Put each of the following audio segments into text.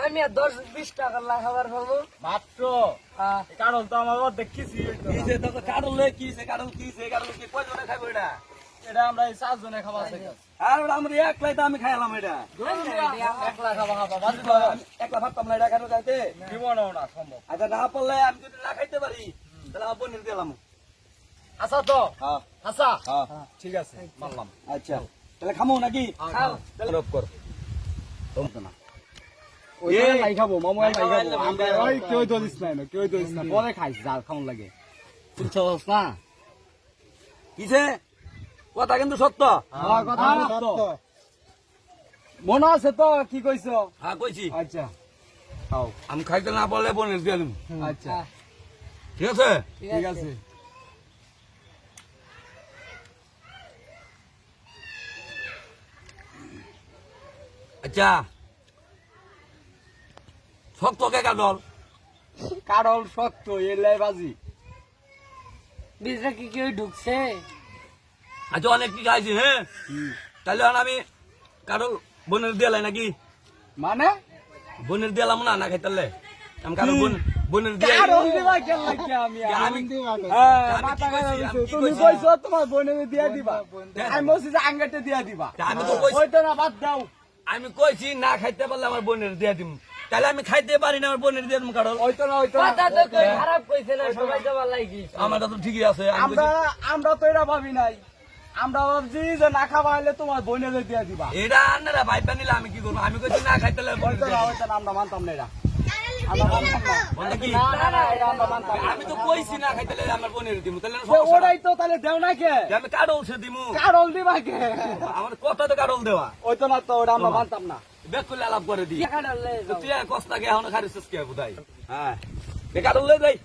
আমি 10-20 টাকা লাখাবার পাবো মাত্র কারণ তো আমার দেখছি কারণ কি কয় জনে খাইবো এটা আমরা এই 4 জনে খাওয়া আছে আর আমরা একলাই তো আমি খাইলাম এটা একলা খাবা একলা ভাবতাম না এটা কেন যাইতে দিব না সম্ভব। আচ্ছা না পারলে আমি যদি না খাইতে পারি তাহলে আমার পনির দিলাম আচ্ছা তো হ্যাঁ আচ্ছা হ্যাঁ ঠিক আছে মানলাম আচ্ছা তাহলে খামো নাকি খাও। তাহলে রব কর তোমরা না লাই খাবো মামু লাই খাবো আমরা ওই কেউ দলিস না কেউ দলিস না পরে খাইস জাল খাওন লাগে শুনছস না কিসে কথা কিন্তু সত্য হ্যাঁ কথা সত্য মনে আছে তো কি কইছো হ্যাঁ কইছি আচ্ছা খাও আমি খাইতে না পারলে পনির দিয়ে দিম আচ্ছা ঠিক আছে ঠিক আছে আচ্ছা শক্ত কে কাটল কারল শক্ত এলাই বাজি বিজরা কি কেউ ঢুকছে আচ্ছা অনেক কি খাইছি হ্যাঁ তাহলে এখন আমি কাটল বনের দিয়ালাই নাকি মানে বনের দিয়ালাম না না খাইতালে আমি কাটল বনের দিয়ে কারল দিবা কেন লাগে আমি আমি হ্যাঁ আমি মাথা কি কইছি? খারাপ আমি কি তুমি কইছি? কইছো তোমার বোনের দিয়া দিবা আমি বলছি যে আঙ্গাতে দিয়া দিবা আমি তো কইছি ওইটা না বাদ দাও আমি কইছি না খাইতে পারলে আমার বোনের দিয়ে দিম তাহলে আমি খাইতে পারি না আমার বোনের দিয়ে দিম কাটল ওইটা না কথা তো কই খারাপ কইছে না সবাই তো ভালো লাগি আমারটা তো ঠিকই আছে আমি আমরা কইছি, আমরা তো এটা ভাবি নাই আমরা ভাবছি যে না খাওয়া হলে তোমার বোনের দিয়া দিবা এটা আন্নারা ভাইপা নিলে আমি কি করবো আমি কইছি না খাইতে পারলে বোনের ওইটা দিয়ে না দিম। ওইটা না আমরা মানতাম না এটা আমরা মানতাম না বলে কি না এটা আমরা মানতাম না আমি তো কইছি না খাইতে পারলে আমার বোনের দিম তাহলে যে সমস্যা ওরাই তো তাহলে দেও না কে যে আমি কাটল সে দিমু কারল দিবা কে আমার কথা তো কাটল দেওয়া ওইটা না তো ওটা আমরা মানতাম না বেক করলে আলাপ করে দি কাটালে তো তুই আর কষ্টাকে এখন খারিছিস কে বুঝাই হ্যাঁ বে কাটল লই যাই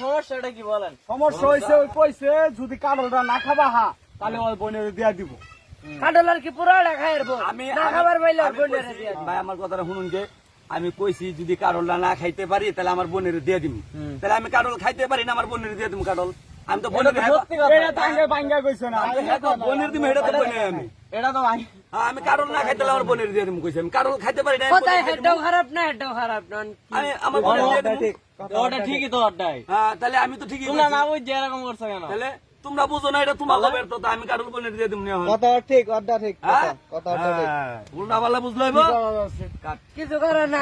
সমস্যাটা কি বলেন সমস্যা হয়েছে ওই কইছে যদি কারলটা না খাবা হা তাহলে ওই বোনের দিয়া দিব কাটালার কি পুরাটা খাইরবো আমি না খাবার পাইলে আমি বন্ডে কইছি, দিয়া ভাই আমার কথাটা শুনুন যে আমি কইছি যদি কারলটা না খাইতে পারি তাহলে আমার বোনের দিয়ে দিম তাহলে আমি কারল খাইতে পারি না আমার বোনের দিয়ে দিম কারল আমি তো বোনের এটা তাঙ্গে বাঙ্গা কইছে না বোনের দিম এটা তো বই নাই আমি এটা তো ভাই হ্যাঁ, আমি কারল না খাইতে পারলে আমার বোনের দিয়ে দিম কইছি আমি কারল খাইতে পারি না আমি কোথায় বোনের দিয়ে দিমু। হেডটাও খারাপ না হেডটাও খারাপ না আমি আমার বোনের দিয়ে দিমু। ওটা ঠিকই তো ওটাই হ্যাঁ তাহলে আমি তো ঠিকই তোমরা কইছি। না বুঝে এরকম করছো কেন তাহলে তোমরা বুঝো না এটা তোমার খবর তো আমি কারল বোনের দিয়ে দিম না এখন। কথা ঠিক ওটা ঠিক হ্যাঁ? কথা হ্যাঁ, উল্টা পাল্লা বুঝলো কিছু করে না